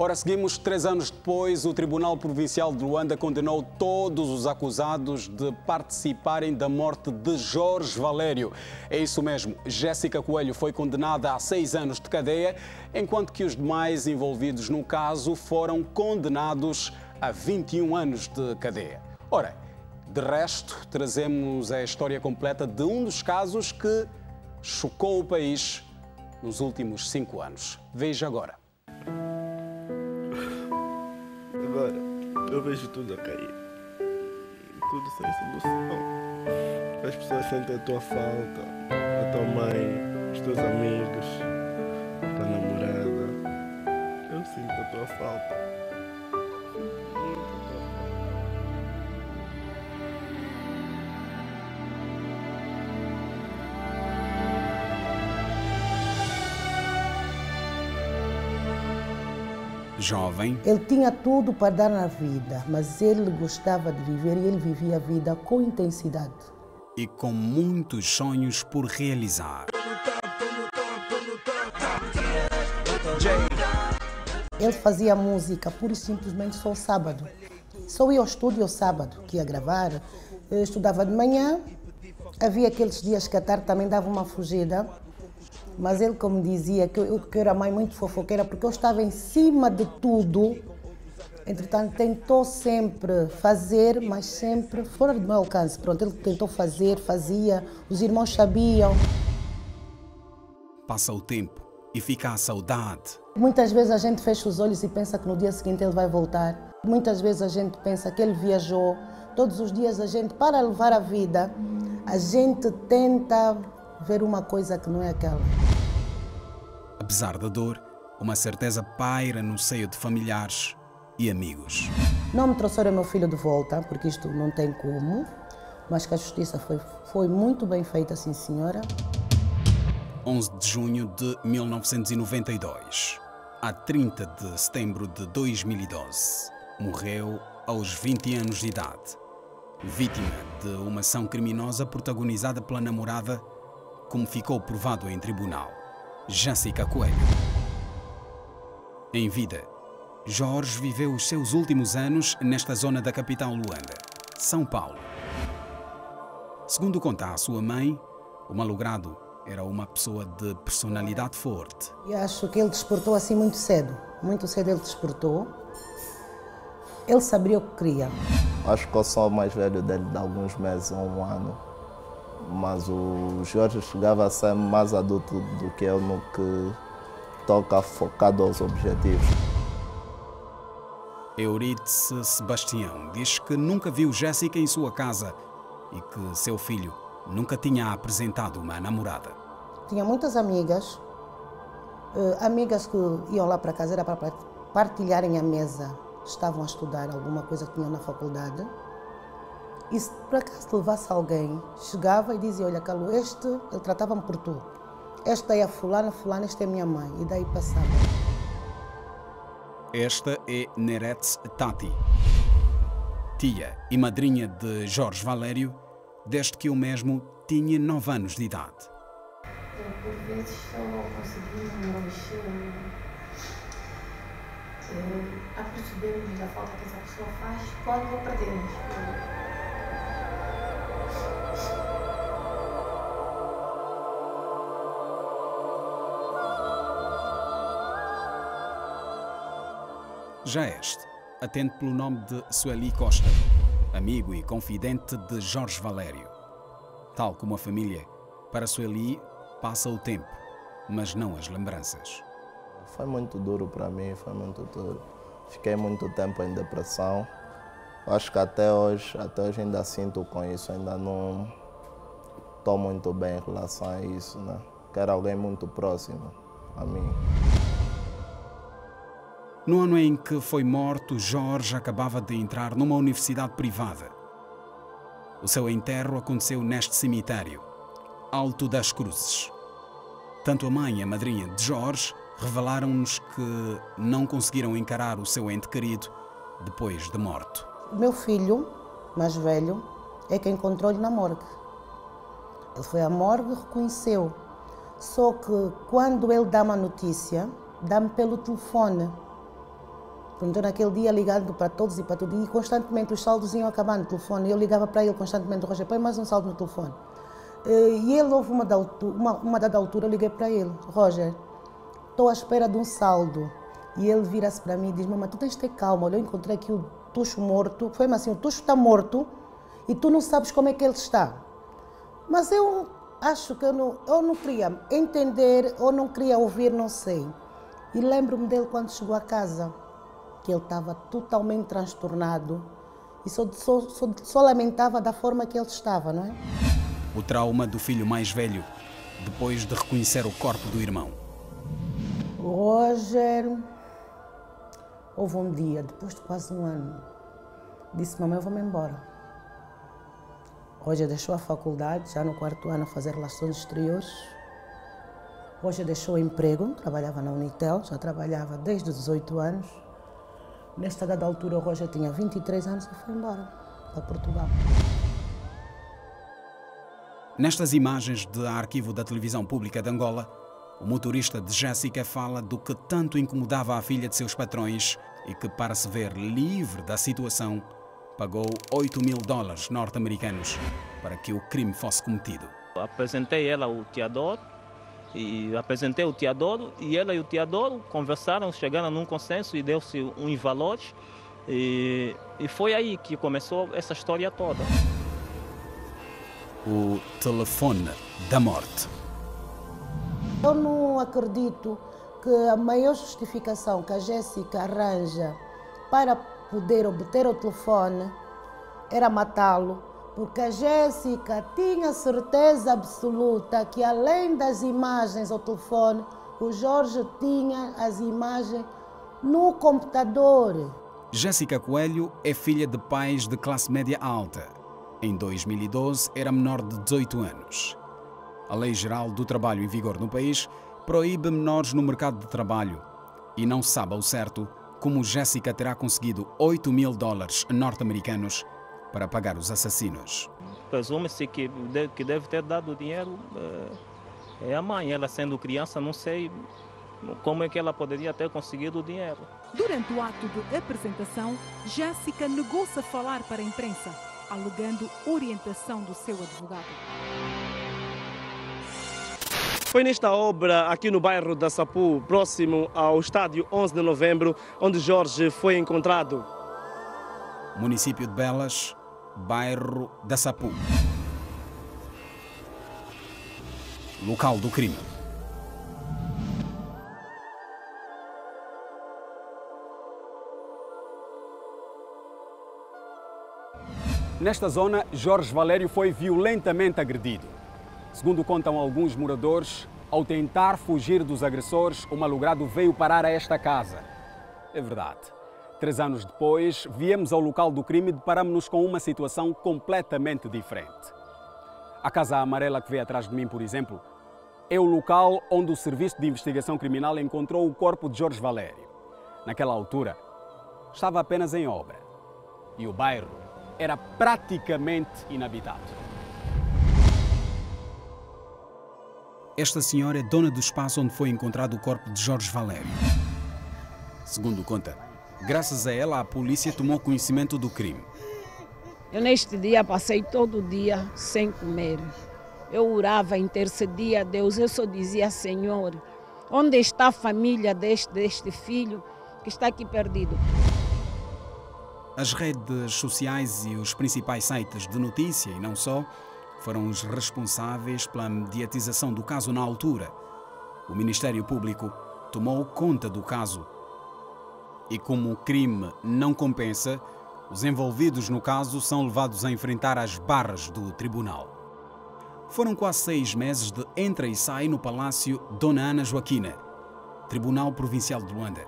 Ora, seguimos 3 anos depois, o Tribunal Provincial de Luanda condenou todos os acusados de participarem da morte de Jorge Valério. É isso mesmo, Jéssica Coelho foi condenada a 6 anos de cadeia, enquanto que os demais envolvidos no caso foram condenados a 21 anos de cadeia. Ora, de resto, trazemos a história completa de um dos casos que chocou o país nos últimos 5 anos. Veja agora. Agora, eu vejo tudo a cair. Tudo sem solução. As pessoas sentem a tua falta, a tua mãe, os teus amigos, a tua namorada. Eu sinto a tua falta. Jovem. Ele tinha tudo para dar na vida, mas ele gostava de viver e ele vivia a vida com intensidade. E com muitos sonhos por realizar. Ele fazia música pura e simplesmente só o sábado. Só ia ao estúdio ao sábado, que ia gravar. Eu estudava de manhã, havia aqueles dias que à tarde também dava uma fugida. Mas ele, como dizia, que eu era mãe muito fofoqueira, porque eu estava em cima de tudo. Entretanto, tentou sempre fazer, mas sempre fora do meu alcance. Pronto, ele tentou fazer, fazia, os irmãos sabiam. Passa o tempo e fica a saudade. Muitas vezes a gente fecha os olhos e pensa que no dia seguinte ele vai voltar. Muitas vezes a gente pensa que ele viajou. Todos os dias a gente, para levar a vida, a gente tenta ver uma coisa que não é aquela. Apesar da dor, uma certeza paira no seio de familiares e amigos. Não me trouxeram meu filho de volta, porque isto não tem como, mas que a justiça foi muito bem feita, sim senhora. 11 de junho de 1992, a 30 de setembro de 2012, morreu aos 20 anos de idade, vítima de uma ação criminosa protagonizada pela namorada, como ficou provado em tribunal, Jéssica Coelho. Em vida, Jorge viveu os seus últimos anos nesta zona da capital Luanda, São Paulo. Segundo conta a sua mãe, o malogrado era uma pessoa de personalidade forte. E acho que ele despertou assim muito cedo ele despertou. Ele sabia o que queria. Acho que eu sou o mais velho dele de alguns meses ou um ano. Mas o Jorge chegava a ser mais adulto do que eu no que toca focado aos objetivos. Euridice Sebastião diz que nunca viu Jéssica em sua casa e que seu filho nunca tinha apresentado uma namorada. Tinha muitas amigas, amigas que iam lá para casa, era para partilharem a mesa. Estavam a estudar alguma coisa que tinham na faculdade. E se por acaso levasse alguém, chegava e dizia, olha, Calu, ele tratava-me por tu. Esta é a fulana, esta é a minha mãe. E daí passava. Esta é Neretz Tati, tia e madrinha de Jorge Valério, desde que o mesmo tinha 9 anos de idade. Por vezes só conseguimos apercebermos da falta que essa pessoa faz quando a perdemos. Já este atende pelo nome de Sueli Costa, amigo e confidente de Jorge Valério. Tal como a família, para Sueli passa o tempo, mas não as lembranças. Foi muito duro para mim, foi muito duro. Fiquei muito tempo em depressão. Acho que até hoje ainda sinto com isso, ainda não estou muito bem em relação a isso, né? Quero alguém muito próximo a mim. No ano em que foi morto, Jorge acabava de entrar numa universidade privada. O seu enterro aconteceu neste cemitério, Alto das Cruzes. Tanto a mãe e a madrinha de Jorge revelaram-nos que não conseguiram encarar o seu ente querido depois de morto. O meu filho, mais velho, é quem encontrou-lhe na morgue. Ele foi à morgue e reconheceu. Só que quando ele dá-me a notícia, dá-me pelo telefone. Pronto, naquele dia ligando para todos e para tudo, e constantemente os saldos iam acabando no telefone. Eu ligava para ele constantemente, Roger, põe mais um saldo no telefone. E ele, houve uma dada altura, eu liguei para ele, Roger, estou à espera de um saldo. E ele vira-se para mim e diz, mamãe, tu tens de ter calma, olha, eu encontrei aqui o Tuxo morto, foi-me assim, o Tuxo está morto e tu não sabes como é que ele está. Mas eu acho que eu não queria entender ou não queria ouvir, não sei. E lembro-me dele quando chegou a casa, que ele estava totalmente transtornado e só lamentava da forma que ele estava, não é? O trauma do filho mais velho, depois de reconhecer o corpo do irmão. Roger, houve um dia, depois de quase um ano, disse, mamãe, eu vou-me embora. Roger deixou a faculdade, já no 4º ano, a fazer relações exteriores. Roger deixou o emprego, trabalhava na Unitel, já trabalhava desde os 18 anos. Nesta dada altura, o Roger tinha 23 anos e foi embora para Portugal. Nestas imagens de arquivo da televisão pública de Angola, o motorista de Jéssica fala do que tanto incomodava a filha de seus patrões e que, para se ver livre da situação, pagou $8.000 norte-americanos para que o crime fosse cometido. Apresentei ela ao Teodoro e apresentei o Teodoro e ela e o Teodoro conversaram, chegaram num consenso e deu-se uns valores e foi aí que começou essa história toda. O telefone da morte. Eu não acredito que a maior justificação que a Jéssica arranja para poder obter o telefone era matá-lo, porque a Jéssica tinha certeza absoluta que, além das imagens ao telefone, o Jorge tinha as imagens no computador. Jéssica Coelho é filha de pais de classe média alta. Em 2012, era menor de 18 anos. A Lei Geral do Trabalho em vigor no país proíbe menores no mercado de trabalho e não se sabe ao certo como Jéssica terá conseguido $8.000 norte-americanos para pagar os assassinos. Presume-se que deve ter dado o dinheiro é a mãe. Ela sendo criança, não sei como é que ela poderia ter conseguido o dinheiro. Durante o ato de apresentação, Jéssica negou-se a falar para a imprensa, alegando orientação do seu advogado. Foi nesta obra, aqui no bairro da Sapu, próximo ao estádio 11 de novembro, onde Jorge foi encontrado. Município de Belas, bairro da Sapu. Local do crime. Nesta zona, Jorge Valério foi violentamente agredido. Segundo contam alguns moradores, ao tentar fugir dos agressores, o malogrado veio parar a esta casa. É verdade. 3 anos depois, viemos ao local do crime e deparamos-nos com uma situação completamente diferente. A casa amarela que vê atrás de mim, por exemplo, é o local onde o Serviço de Investigação Criminal encontrou o corpo de Jorge Valério. Naquela altura, estava apenas em obra e o bairro era praticamente inabitado. Esta senhora é dona do espaço onde foi encontrado o corpo de Jorge Valério. Segundo conta, graças a ela, a polícia tomou conhecimento do crime. Eu neste dia passei todo o dia sem comer. Eu orava, intercedia a Deus, eu só dizia, Senhor, onde está a família deste filho que está aqui perdido? As redes sociais e os principais sites de notícia, e não só, foram os responsáveis pela mediatização do caso na altura. O Ministério Público tomou conta do caso. E como o crime não compensa, os envolvidos no caso são levados a enfrentar as barras do tribunal. Foram quase 6 meses de entra e sai no Palácio Dona Ana Joaquina, Tribunal Provincial de Luanda.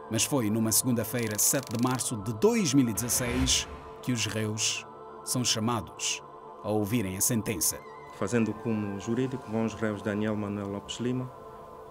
Mas foi numa segunda-feira, 7 de março de 2016, que os réus são chamados a ouvirem a sentença. Fazendo o cúmulo jurídico, vão os réus Daniel Manuel Lopes Lima,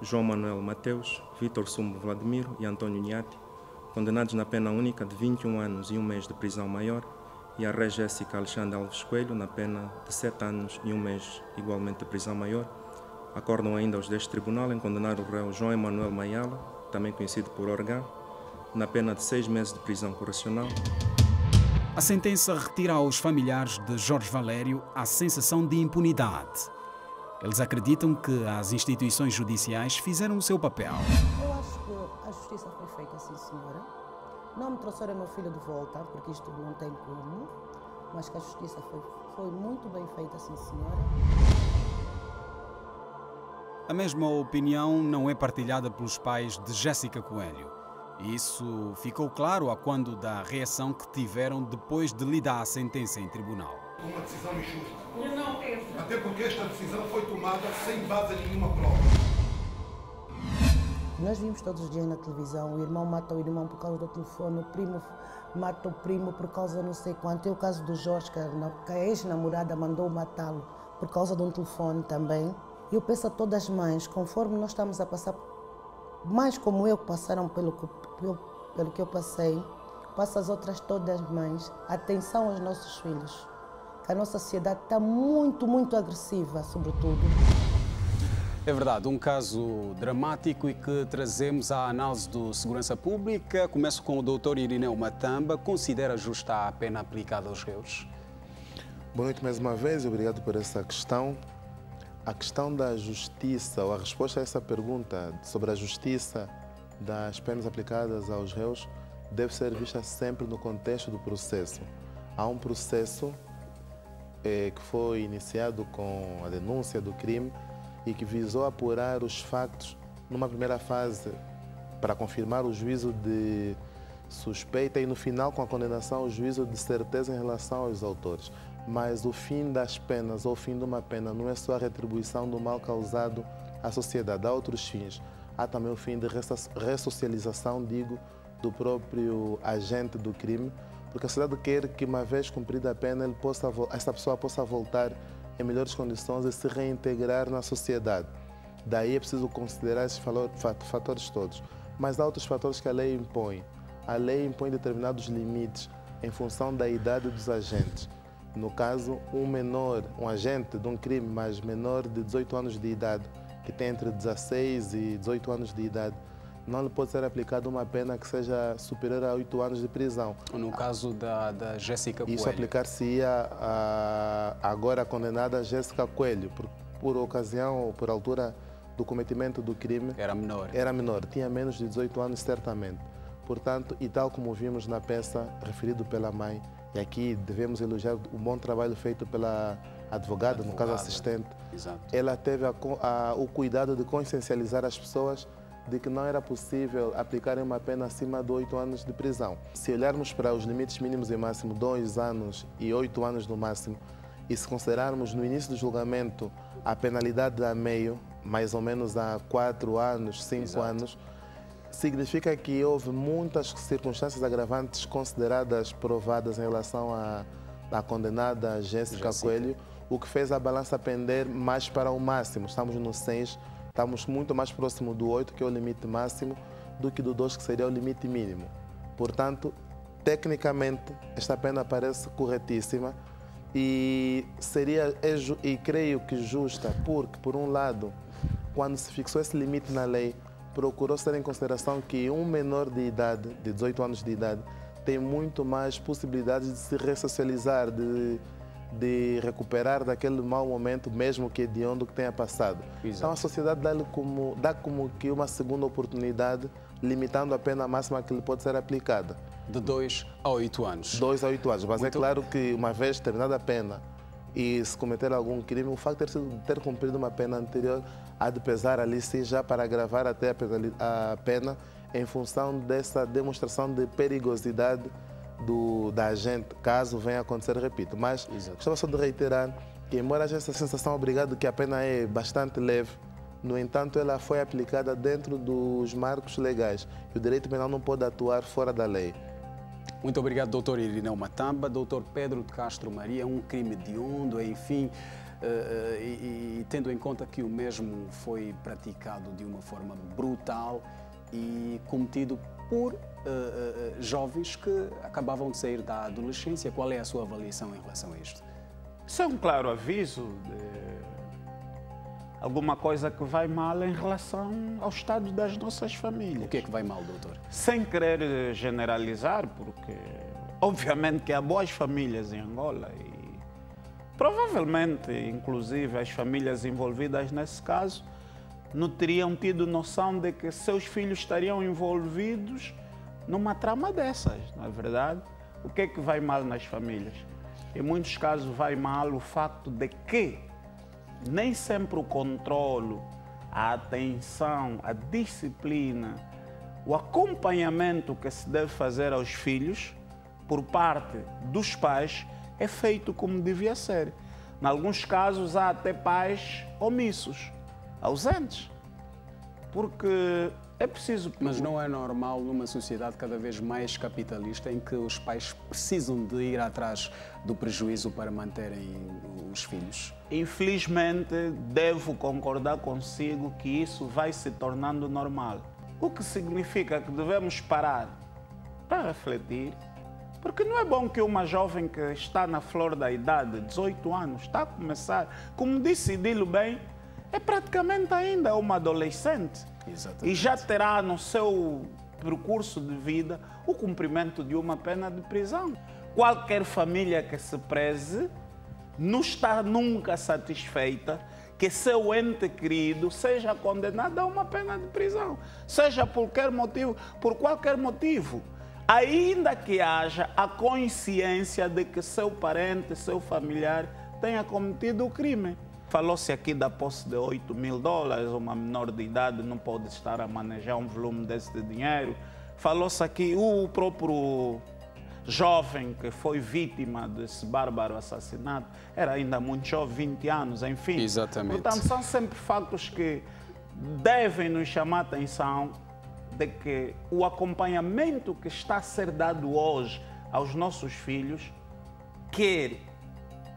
João Manuel Mateus, Vítor Sumo Vladimiro e Antônio Nhati, condenados na pena única de 21 anos e 1 mês de prisão maior, e a ré Jéssica Alexandre Alves Coelho na pena de 7 anos e 1 mês igualmente de prisão maior. Acordam ainda os deste tribunal em condenar o réu João Emanuel Maiala, também conhecido por Orgá, na pena de 6 meses de prisão correcional. A sentença retira aos familiares de Jorge Valério a sensação de impunidade. Eles acreditam que as instituições judiciais fizeram o seu papel. Eu acho que a justiça foi feita, sim, senhora. Não me trouxeram meu filho de volta, porque isto não tem como, mas que a justiça foi muito bem feita, sim, senhora. A mesma opinião não é partilhada pelos pais de Jéssica Coelho. Isso ficou claro a quando da reação que tiveram depois de lhe dar a sentença em tribunal. Uma decisão injusta. Até porque esta decisão foi tomada sem base em nenhuma prova. Nós vimos todos os dias na televisão, o irmão mata o irmão por causa do telefone, o primo mata o primo por causa não sei quanto. É o caso do Jorge, que a ex-namorada mandou matá-lo por causa de um telefone também. Eu peço a todas as mães, conforme nós estamos a passar, mais como eu que passaram pelo que eu passei, passo às outras todas as mães, atenção aos nossos filhos, que a nossa sociedade está muito, muito agressiva, sobretudo. É verdade, um caso dramático e que trazemos à análise do Segurança Pública. Começo com o Dr. Irineu Matamba. Considera justa a pena aplicada aos réus? Boa noite mais uma vez e obrigado por essa questão. A questão da justiça, ou a resposta a essa pergunta sobre a justiça das penas aplicadas aos réus, deve ser vista sempre no contexto do processo. Há um processo que foi iniciado com a denúncia do crime e que visou apurar os factos numa primeira fase para confirmar o juízo de suspeita e no final, com a condenação, o juízo de certeza em relação aos autores. Mas o fim das penas ou o fim de uma pena não é só a retribuição do mal causado à sociedade, há outros fins. Há também o fim de ressocialização, do próprio agente do crime, porque a sociedade quer que, uma vez cumprida a pena, essa pessoa possa voltar em melhores condições e se reintegrar na sociedade. Daí é preciso considerar esses fatores todos. Mas há outros fatores que a lei impõe. A lei impõe determinados limites em função da idade dos agentes. No caso, um agente de um crime, mas menor de 18 anos de idade, que tem entre 16 e 18 anos de idade, não lhe pode ser aplicada uma pena que seja superior a 8 anos de prisão. No caso da Jéssica Coelho. Isso aplicar-se-ia agora condenada Jéssica Coelho, por ocasião ou por altura do cometimento do crime. Era menor. Era menor, tinha menos de 18 anos, certamente. Portanto, e tal como vimos na peça, referido pela mãe, e aqui devemos elogiar o bom trabalho feito pela advogada, no caso assistente. Exato. Ela teve o cuidado de consciencializar as pessoas de que não era possível aplicarem uma pena acima de 8 anos de prisão. Se olharmos para os limites mínimos e máximo, 2 anos e 8 anos no máximo, e se considerarmos no início do julgamento a penalidade a meio, mais ou menos a 4 anos, 5 anos, significa que houve muitas circunstâncias agravantes consideradas provadas em relação à condenada Jéssica Coelho, o que fez a balança pender mais para o máximo. Estamos no 6, estamos muito mais próximo do 8, que é o limite máximo, do que do 2, que seria o limite mínimo. Portanto, tecnicamente, esta pena parece corretíssima e creio que justa, porque, por um lado, quando se fixou esse limite na lei, procurou ter em consideração que um menor de idade, de 18 anos de idade, tem muito mais possibilidades de se ressocializar, de recuperar daquele mau momento, mesmo que hediondo que tenha passado. Exato. Então a sociedade dá como que uma segunda oportunidade, limitando a pena máxima que lhe pode ser aplicada. De 2 a 8 anos. 2 a 8 anos, mas é claro que uma vez terminada a pena e se cometer algum crime, o facto de ter cumprido uma pena anterior há de pesar ali sim já para agravar até a pena em função dessa demonstração de perigosidade da agente, caso venha a acontecer, repito. Mas gostava só de reiterar que, embora haja essa sensação, obrigado, que a pena é bastante leve, no entanto, ela foi aplicada dentro dos marcos legais e o direito penal não pode atuar fora da lei. Muito obrigado, doutor Irineu Matamba. Doutor Pedro de Castro Maria, um crime hediondo, enfim, e tendo em conta que o mesmo foi praticado de uma forma brutal e cometido por jovens que acabavam de sair da adolescência. Qual é a sua avaliação em relação a isto? Isso é um claro aviso alguma coisa que vai mal em relação ao estado das nossas famílias. O que é que vai mal, doutor? Sem querer generalizar, porque obviamente que há boas famílias em Angola e provavelmente, inclusive, as famílias envolvidas nesse caso não teriam tido noção de que seus filhos estariam envolvidos numa trama dessas, não é verdade? O que é que vai mal nas famílias? Em muitos casos vai mal o facto de que nem sempre o controle, a atenção, a disciplina, o acompanhamento que se deve fazer aos filhos por parte dos pais é feito como devia ser. Em alguns casos há até pais omissos, ausentes, porque é preciso... Mas não é normal numa sociedade cada vez mais capitalista em que os pais precisam de ir atrás do prejuízo para manterem os filhos? Infelizmente, devo concordar consigo que isso vai se tornando normal. O que significa que devemos parar para refletir, porque não é bom que uma jovem que está na flor da idade, 18 anos, está a começar, como disse Dilo bem, é praticamente ainda uma adolescente. Exatamente. E já terá no seu percurso de vida o cumprimento de uma pena de prisão. Qualquer família que se preze não está nunca satisfeita que seu ente querido seja condenado a uma pena de prisão, seja por qualquer motivo, ainda que haja a consciência de que seu parente, seu familiar tenha cometido o crime. Falou-se aqui da posse de $8.000, uma menor de idade não pode estar a manejar um volume desse de dinheiro. Falou-se aqui o próprio jovem que foi vítima desse bárbaro assassinato, era ainda muito jovem, 20 anos, enfim. Exatamente. Portanto, são sempre factos que devem nos chamar a atenção de que o acompanhamento que está a ser dado hoje aos nossos filhos, quer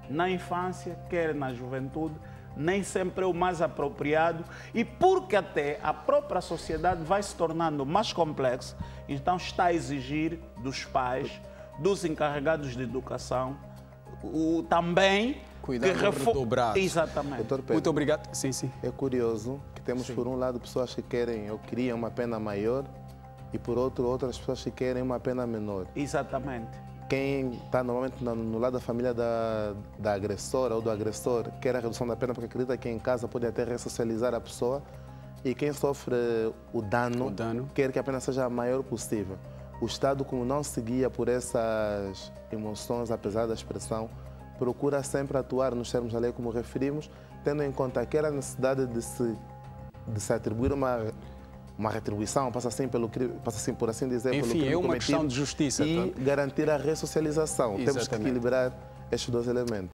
na infância, quer na juventude, nem sempre é o mais apropriado, e porque até a própria sociedade vai se tornando mais complexa, então está a exigir dos pais, dos encarregados de educação, também cuidado redobrado. Exatamente. Doutor Pedro, muito obrigado. Sim, sim. É curioso que temos, por um lado, pessoas que querem ou queriam uma pena maior e, por outro, outras pessoas que querem uma pena menor. Exatamente. Quem está normalmente no lado da família da agressora ou do agressor quer a redução da pena porque acredita que em casa pode até ressocializar a pessoa, e quem sofre o dano quer que a pena seja a maior possível. O Estado, como não se guia por essas emoções, apesar da expressão, procura sempre atuar nos termos da lei como referimos, tendo em conta que era a necessidade de se atribuir uma retribuição, passa assim por assim dizer, enfim, pelo crime é uma cometido, questão de justiça e garantir a ressocialização. Exatamente. Temos que equilibrar estes dois elementos.